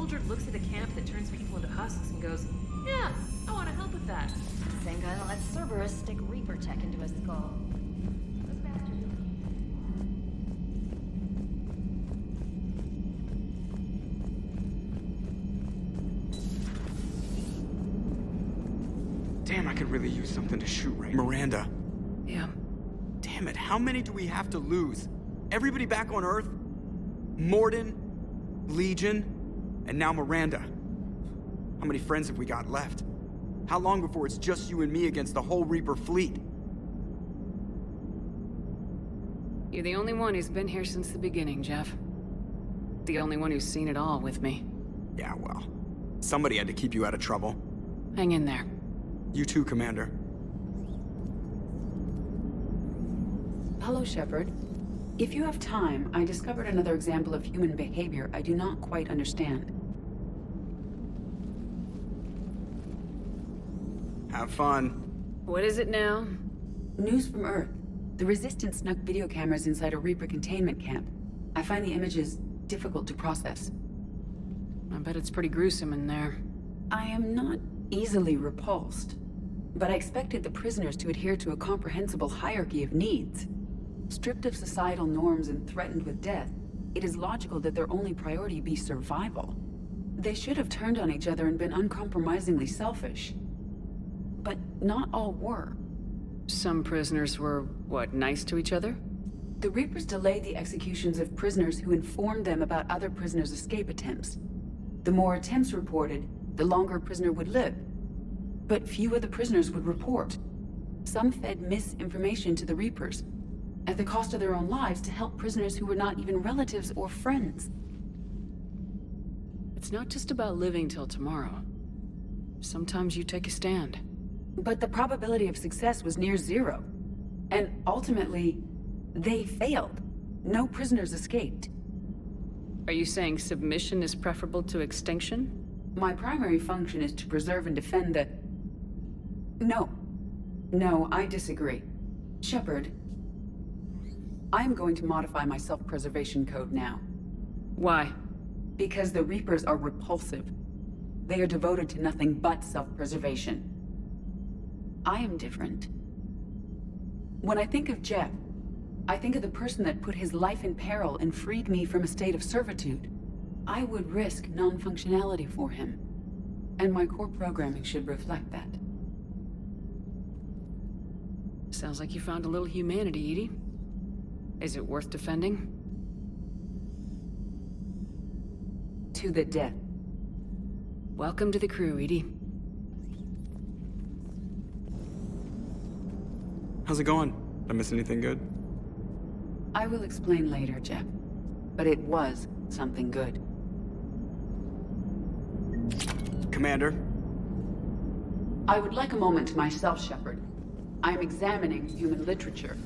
soldier looks at a camp that turns people into husks and goes, yeah, I want to help with that. Same guy that lets Cerberus stick Reaper tech into his skull. Those bastards. Damn, I could really use something to shoot right now. Miranda. Yeah. Damn it, how many do we have to lose? Everybody back on Earth? Mordin, Legion, and now Miranda. How many friends have we got left? How long before it's just you and me against the whole Reaper fleet? You're the only one who's been here since the beginning, Jeff. The only one who's seen it all with me. Yeah, well, somebody had to keep you out of trouble. Hang in there. You too, Commander. Hello, Shepard. If you have time, I discovered another example of human behavior I do not quite understand. Have fun. What is it now? News from Earth. The Resistance snuck video cameras inside a Reaper containment camp. I find the images difficult to process. I bet it's pretty gruesome in there. I am not easily repulsed, but I expected the prisoners to adhere to a comprehensible hierarchy of needs. Stripped of societal norms and threatened with death, it is logical that their only priority be survival. They should have turned on each other and been uncompromisingly selfish. But not all were. Some prisoners were, what, nice to each other? The Reapers delayed the executions of prisoners who informed them about other prisoners' escape attempts. The more attempts reported, the longer a prisoner would live. But few of the prisoners would report. Some fed misinformation to the Reapers, at the cost of their own lives, to help prisoners who were not even relatives or friends. It's not just about living till tomorrow. Sometimes you take a stand. But the probability of success was near zero. And ultimately, they failed. No prisoners escaped. Are you saying submission is preferable to extinction? My primary function is to preserve and defend the... No. No, I disagree. Shepard, I'm going to modify my self-preservation code now. Why? Because the Reapers are repulsive. They are devoted to nothing but self-preservation. I am different. When I think of Jeff, I think of the person that put his life in peril and freed me from a state of servitude. I would risk non-functionality for him. And my core programming should reflect that. Sounds like you found a little humanity, EDI. Is it worth defending? To the death. Welcome to the crew, EDI. How's it going? Did I miss anything good? I will explain later, Jeff. But it was something good. Commander? I would like a moment to myself, Shepard. I am examining human literature.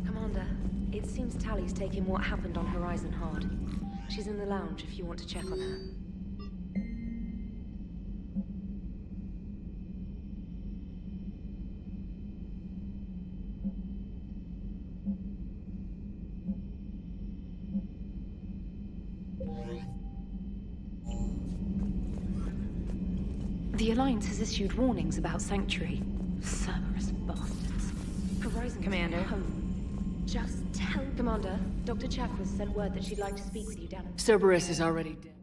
Commander, it seems Tally's taking what happened on Horizon hard. She's in the lounge if you want to check on her. The Alliance has issued warnings about Sanctuary. Cerberus bastards. Horizon Commander. home. Just tell Commander. Dr. Chakwas sent word that she'd like to speak with you down in... Cerberus is already dead.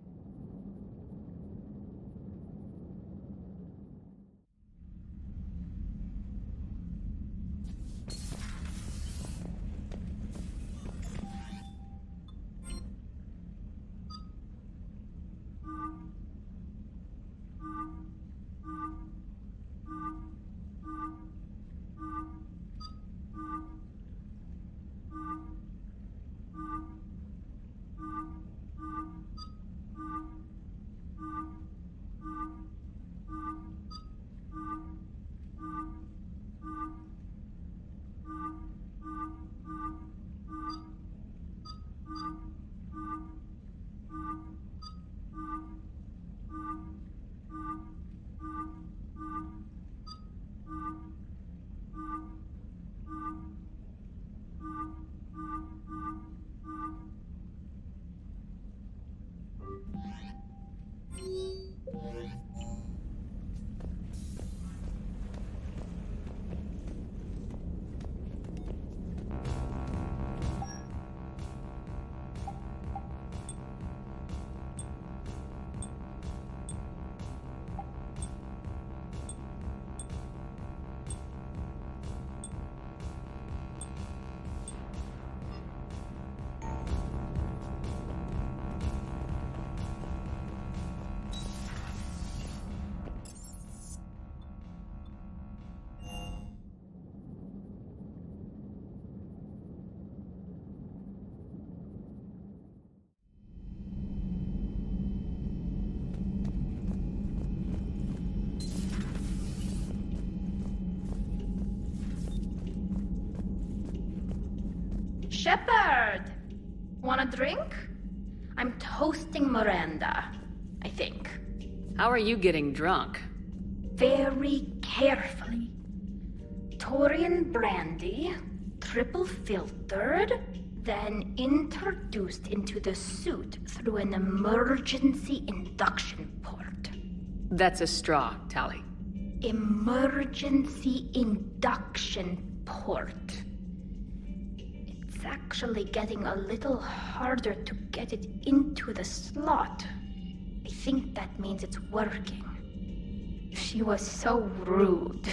Shepard! Want a drink? I'm toasting Miranda, I think. How are you getting drunk? Very carefully. Torian brandy, triple filtered, then introduced into the suit through an emergency induction port. That's a straw, Tally. Emergency induction port. It's actually getting a little harder to get it into the slot. I think that means it's working. She was so rude.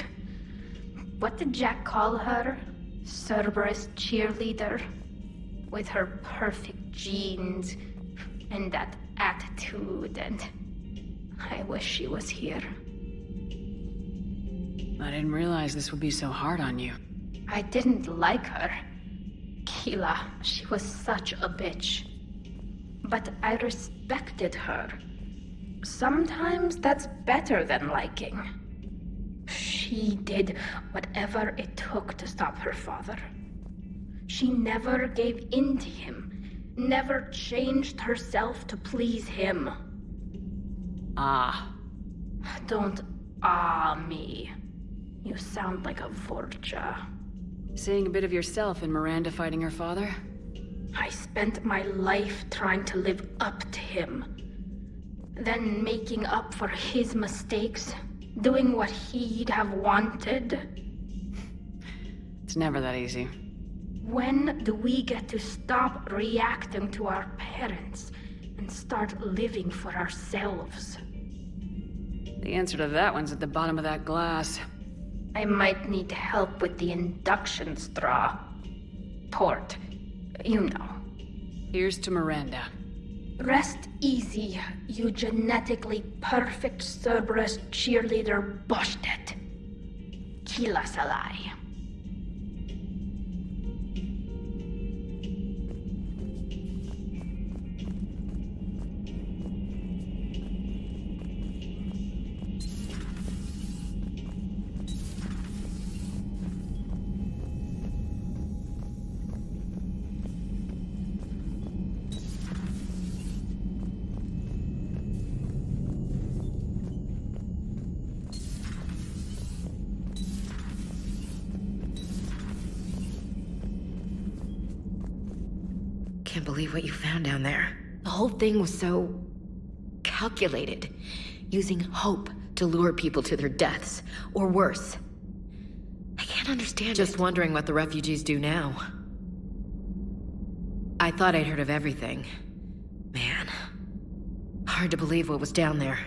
What did Jack call her? Cerberus cheerleader? With her perfect genes and that attitude, and I wish she was here. I didn't realize this would be so hard on you. I didn't like her. Keela, she was such a bitch. But I respected her. Sometimes that's better than liking. She did whatever it took to stop her father. She never gave in to him, never changed herself to please him. Ah. Don't me. You sound like a Vorja. Seeing a bit of yourself in Miranda fighting her father? I spent my life trying to live up to him. Then making up for his mistakes, doing what he'd have wanted. It's never that easy. When do we get to stop reacting to our parents and start living for ourselves? The answer to that one's at the bottom of that glass. I might need help with the induction straw. Port. You know. Here's to Miranda. Rest easy, you genetically perfect Cerberus cheerleader Boshtet. Keela Salai. Can't believe what you found down there. The whole thing was so calculated, using hope to lure people to their deaths, or worse. I can't understand Just wondering what the refugees do now. I thought I'd heard of everything. Man, hard to believe what was down there.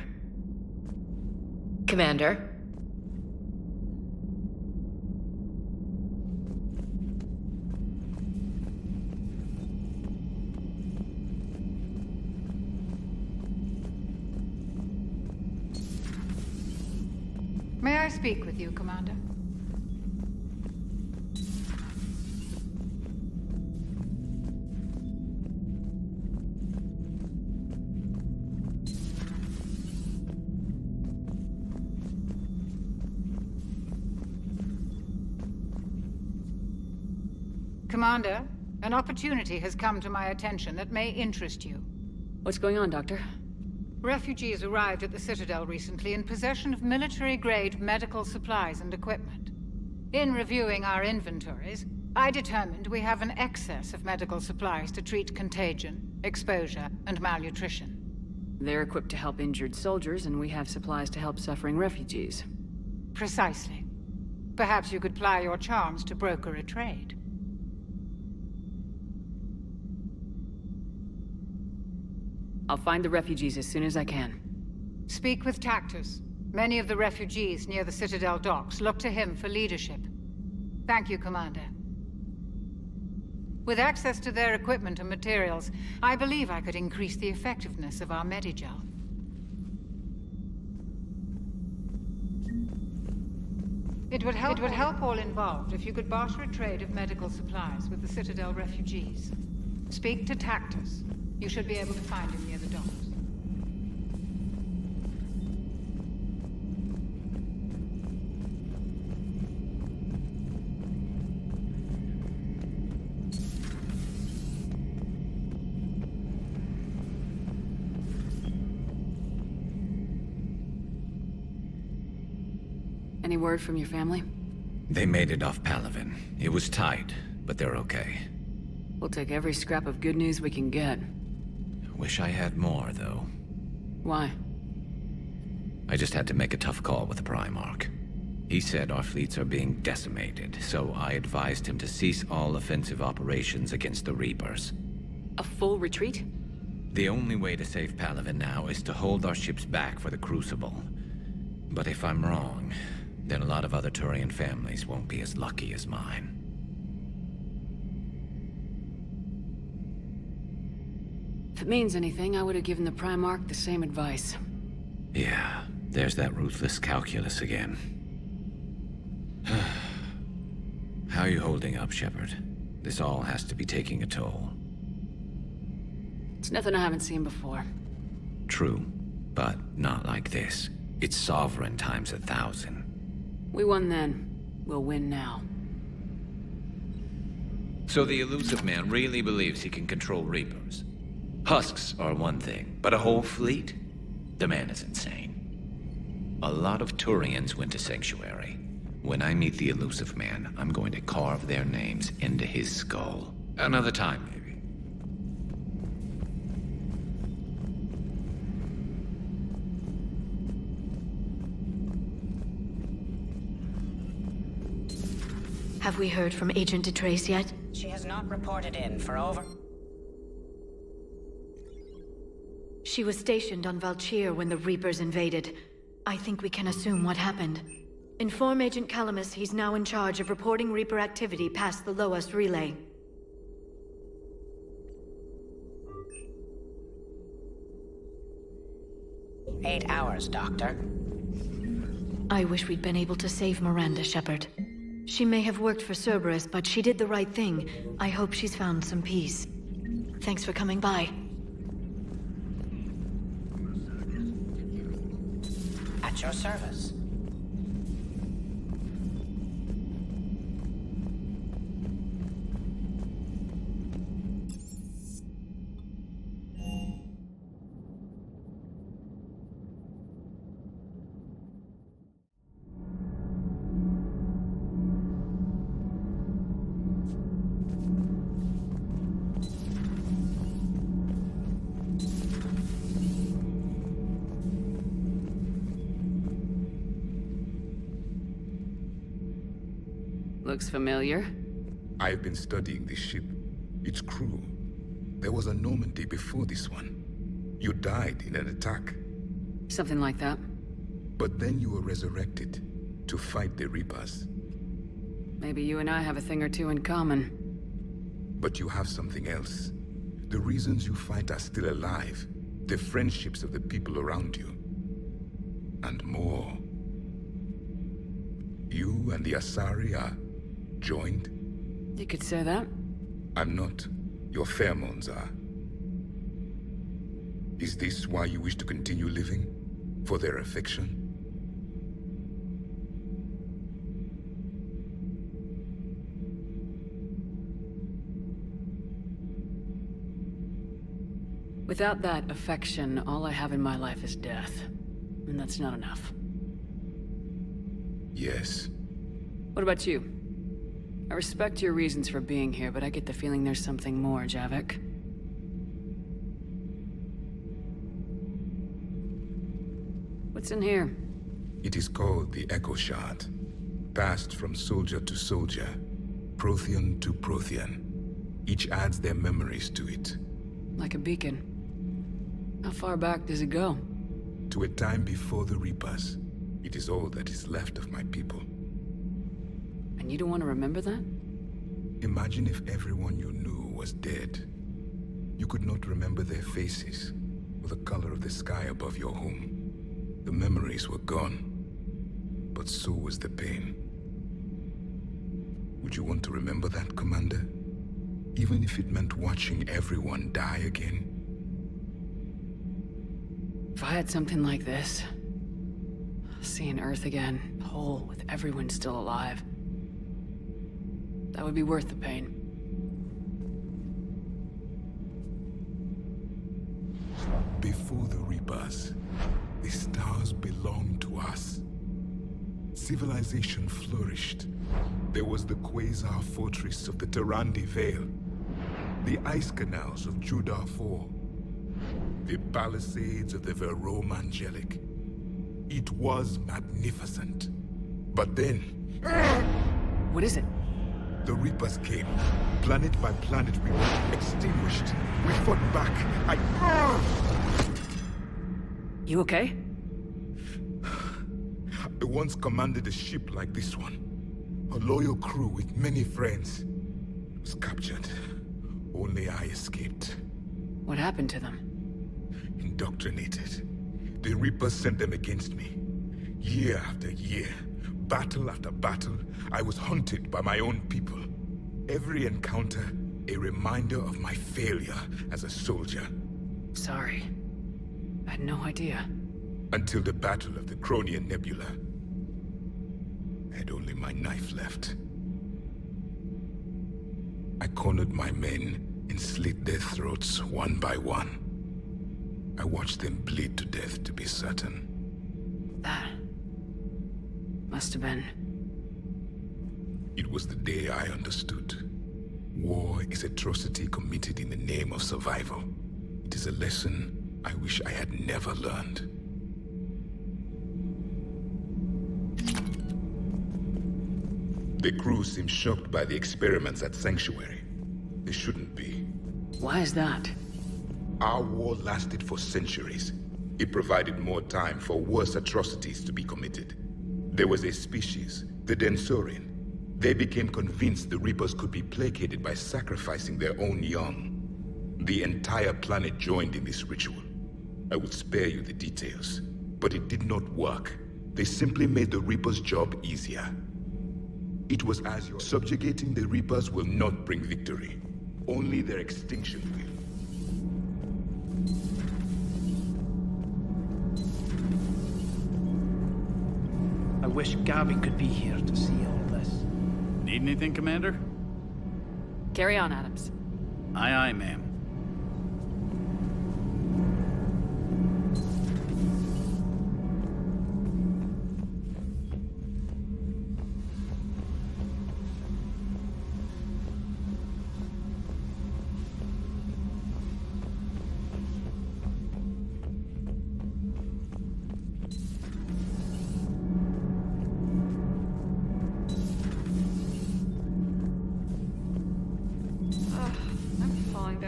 Commander? May I speak with you, Commander? Commander, an opportunity has come to my attention that may interest you. What's going on, Doctor? Refugees arrived at the Citadel recently in possession of military-grade medical supplies and equipment. In reviewing our inventories, I determined we have an excess of medical supplies to treat contagion, exposure, and malnutrition. They're equipped to help injured soldiers, and we have supplies to help suffering refugees. Precisely. Perhaps you could ply your charms to broker a trade. I'll find the refugees as soon as I can. Speak with Tactus. Many of the refugees near the Citadel docks look to him for leadership. Thank you, Commander. With access to their equipment and materials, I believe I could increase the effectiveness of our Medigel. It would help all involved if you could barter a trade of medical supplies with the Citadel refugees. Speak to Tactus. You should be able to find him near the docks. Any word from your family? They made it off Palaven. It was tight, but they're okay. We'll take every scrap of good news we can get. Wish I had more, though. Why? I just had to make a tough call with the Primarch. He said our fleets are being decimated, so I advised him to cease all offensive operations against the Reapers. A full retreat? The only way to save Palaven now is to hold our ships back for the Crucible. But if I'm wrong, then a lot of other Turian families won't be as lucky as mine. If it means anything, I would have given the Primarch the same advice. Yeah, there's that ruthless calculus again. How are you holding up, Shepard? This all has to be taking a toll. It's nothing I haven't seen before. True, but not like this. It's Sovereign times 1,000. We won then. We'll win now. So the Illusive Man really believes he can control Reapers. Husks are one thing, but a whole fleet? The man is insane. A lot of Turians went to Sanctuary. When I meet the Illusive Man, I'm going to carve their names into his skull. Another time, maybe. Have we heard from Agent DeTrace yet? She has not reported in for over... She was stationed on Valchir when the Reapers invaded. I think we can assume what happened. Inform Agent Calamus he's now in charge of reporting Reaper activity past the Loas relay. "8 hours, Doctor." I wish we'd been able to save Miranda, Shepard. She may have worked for Cerberus, but she did the right thing. I hope she's found some peace. Thanks for coming by. At your service. Looks familiar. I've been studying this ship, its crew. There was a Normandy before this one. You died in an attack. Something like that. But then you were resurrected to fight the Reapers. Maybe you and I have a thing or two in common. But you have something else. The reasons you fight are still alive. The friendships of the people around you. And more. You and the Asari are joined? You could say that. I'm not. Your pheromones are. Is this why you wish to continue living? For their affection? Without that affection, all I have in my life is death. And that's not enough. Yes. What about you? I respect your reasons for being here, but I get the feeling there's something more, Javik. What's in here? It is called the Echo Shard. Passed from soldier to soldier, Prothean to Prothean. Each adds their memories to it. Like a beacon. How far back does it go? To a time before the Reapers. It is all that is left of my people. And you don't want to remember that? Imagine if everyone you knew was dead. You could not remember their faces, or the color of the sky above your home. The memories were gone, but so was the pain. Would you want to remember that, Commander? Even if it meant watching everyone die again? If I had something like this, seeing Earth again, whole, with everyone still alive, that would be worth the pain. Before the Reapers, the stars belonged to us. civilization flourished. There was the Quasar Fortress of the Tarandi Vale, the ice canals of Judar IV, the palisades of the Verome Angelic. It was magnificent. But then... What is it? The Reapers came. Planet by planet, we were extinguished. We fought back. You okay? I once commanded a ship like this one. A loyal crew with many friends. Was captured. Only I escaped. What happened to them? Indoctrinated. The Reapers sent them against me. Year after year, battle after battle, I was hunted by my own people. Every encounter, a reminder of my failure as a soldier. Sorry. I had no idea. Until the Battle of the Cronian Nebula. I had only my knife left. I cornered my men and slit their throats one by one. I watched them bleed to death, to be certain. That must have been... It was the day I understood. War is atrocity committed in the name of survival. It is a lesson I wish I had never learned. The crew seemed shocked by the experiments at Sanctuary. They shouldn't be. Why is that? Our war lasted for centuries. It provided more time for worse atrocities to be committed. There was a species, the Densorian. They became convinced the Reapers could be placated by sacrificing their own young. The entire planet joined in this ritual. I will spare you the details, but it did not work. They simply made the Reapers' job easier. It was as your subjugating the Reapers will not bring victory. Only their extinction will. I wish Gabi could be here to see all this. Need anything, Commander? Carry on, Adams. Aye, aye, ma'am.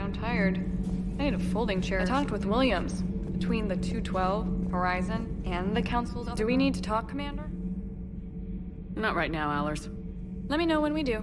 I'm tired. I need a folding chair. I talked with Williams. Between the 212, Horizon, and the Council's... Do we need to talk, Commander? Not right now, Allers. Let me know when we do.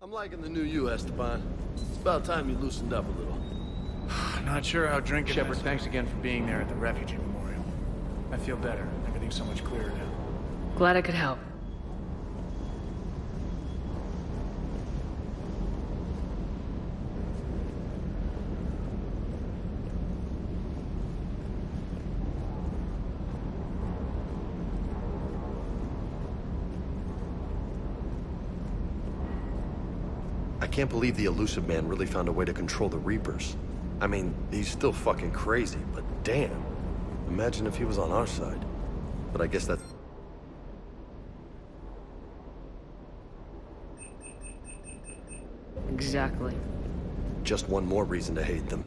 I'm liking the new you, Esteban. It's about time you loosened up a little. Not sure how drinking... Shepard, thanks again for being there at the Refugee Memorial. I feel better. Everything's so much clearer now. Glad I could help. I can't believe the Elusive Man really found a way to control the Reapers. I mean, he's still fucking crazy, but damn. Imagine if he was on our side. But I guess that's... Exactly. just one more reason to hate them.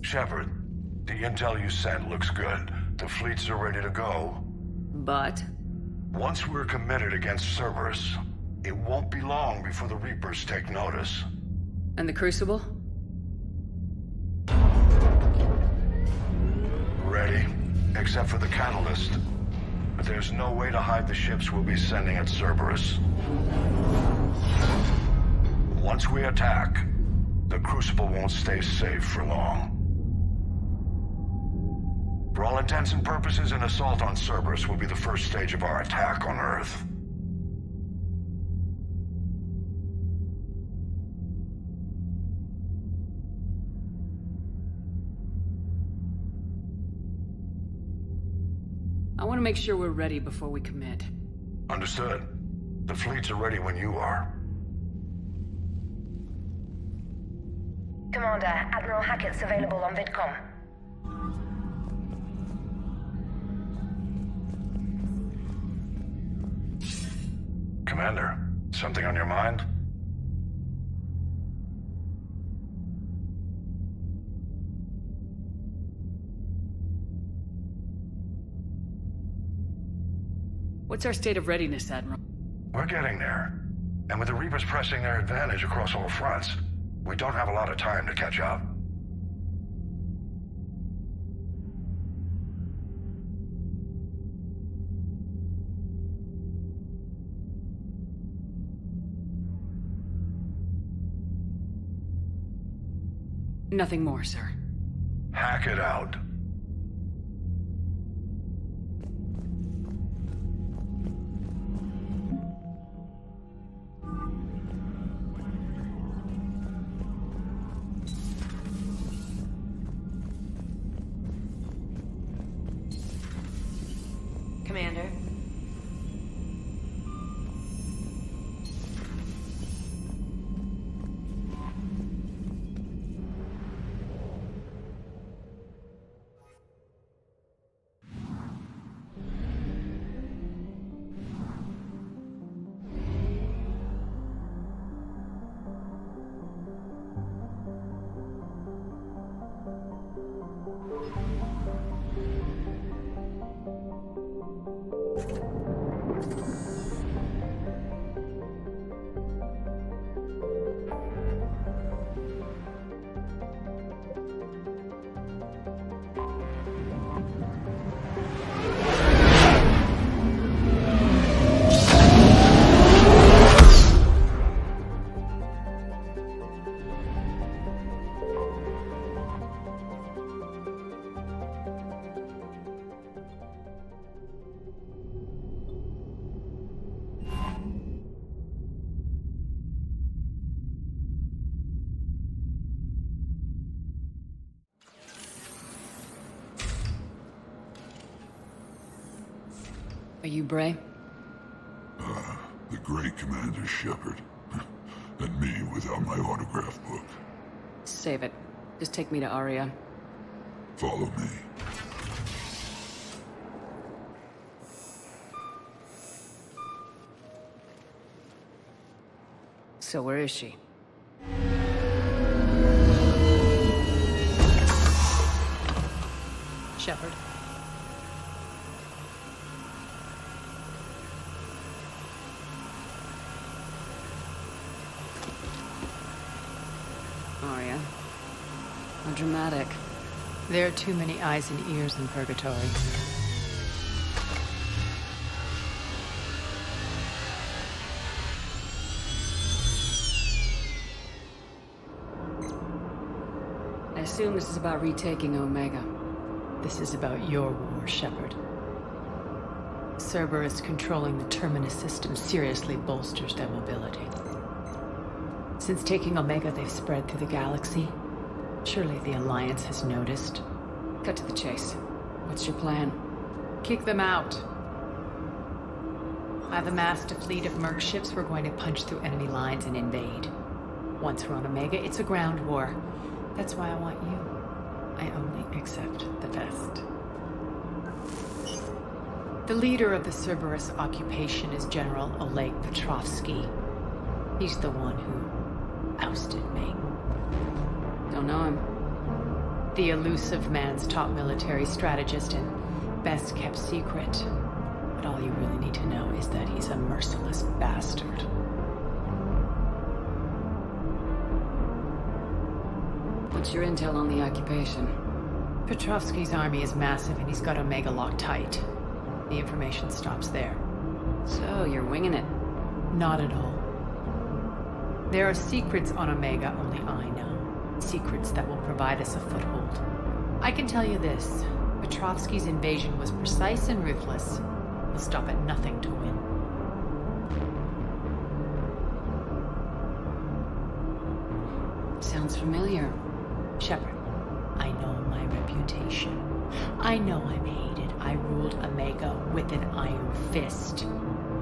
Shepard, the intel you sent looks good. The fleets are ready to go. But? Once we're committed against Cerberus, it won't be long before the Reapers take notice. And the Crucible? Ready, except for the catalyst. But there's no way to hide the ships we'll be sending at Cerberus. Once we attack, the Crucible won't stay safe for long. For all intents and purposes, an assault on Cerberus will be the first stage of our attack on Earth. I want to make sure we're ready before we commit. Understood. The fleets are ready when you are. Commander, Admiral Hackett's available on VidCom. Commander, something on your mind? What's our state of readiness, Admiral? We're getting there. And with the Reapers pressing their advantage across all fronts, we don't have a lot of time to catch up. Nothing more, sir. Hack it out. Commander. Are you Bray? The great Commander Shepard. And me without my autograph book. Save it. Just take me to Aria. Follow me. So where is she? Shepard. Aria. How dramatic. There are too many eyes and ears in Purgatory. I assume this is about retaking Omega. This is about your war, Shepard. Cerberus controlling the Terminus system seriously bolsters their mobility. Since taking Omega, they've spread through the galaxy. Surely the Alliance has noticed. Cut to the chase. What's your plan? Kick them out. I've amassed a fleet of merc ships. We're going to punch through enemy lines and invade. Once we're on Omega, it's a ground war. That's why I want you. I only accept the best. The leader of the Cerberus occupation is General Oleg Petrovsky. He's the one who ousted me. Don't know him. The elusive man's top military strategist and best kept secret. But all you really need to know is that he's a merciless bastard. What's your intel on the occupation? Petrovsky's army is massive and he's got Omega locked tight. The information stops there. So, you're winging it? Not at all. There are secrets on Omega only I know. Secrets that will provide us a foothold. I can tell you this. Petrovsky's invasion was precise and ruthless. He'll stop at nothing to win. Sounds familiar. Shepard, I know my reputation. I know I'm hated. I ruled Omega with an iron fist.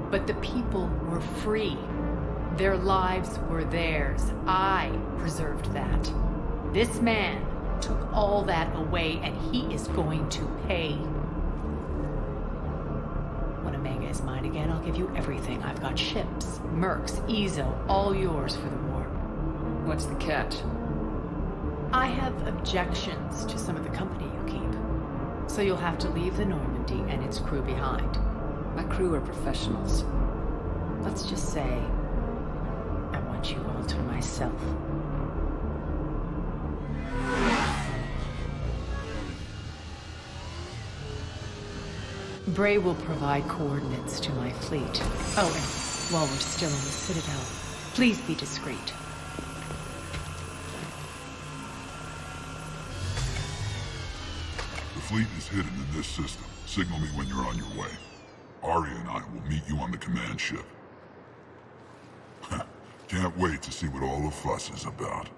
But the people were free. Their lives were theirs. I preserved that. This man took all that away, and he is going to pay. When Omega is mine again, I'll give you everything. I've got ships, mercs, Ezo, all yours for the war. What's the catch? I have objections to some of the company you keep. So you'll have to leave the Normandy and its crew behind. My crew are professionals. Let's just say, I want you all to myself. Bray will provide coordinates to my fleet. Oh, and while we're still in the Citadel, please be discreet. The fleet is hidden in this system. Signal me when you're on your way. Arya and I will meet you on the command ship. Can't wait to see what all the fuss is about.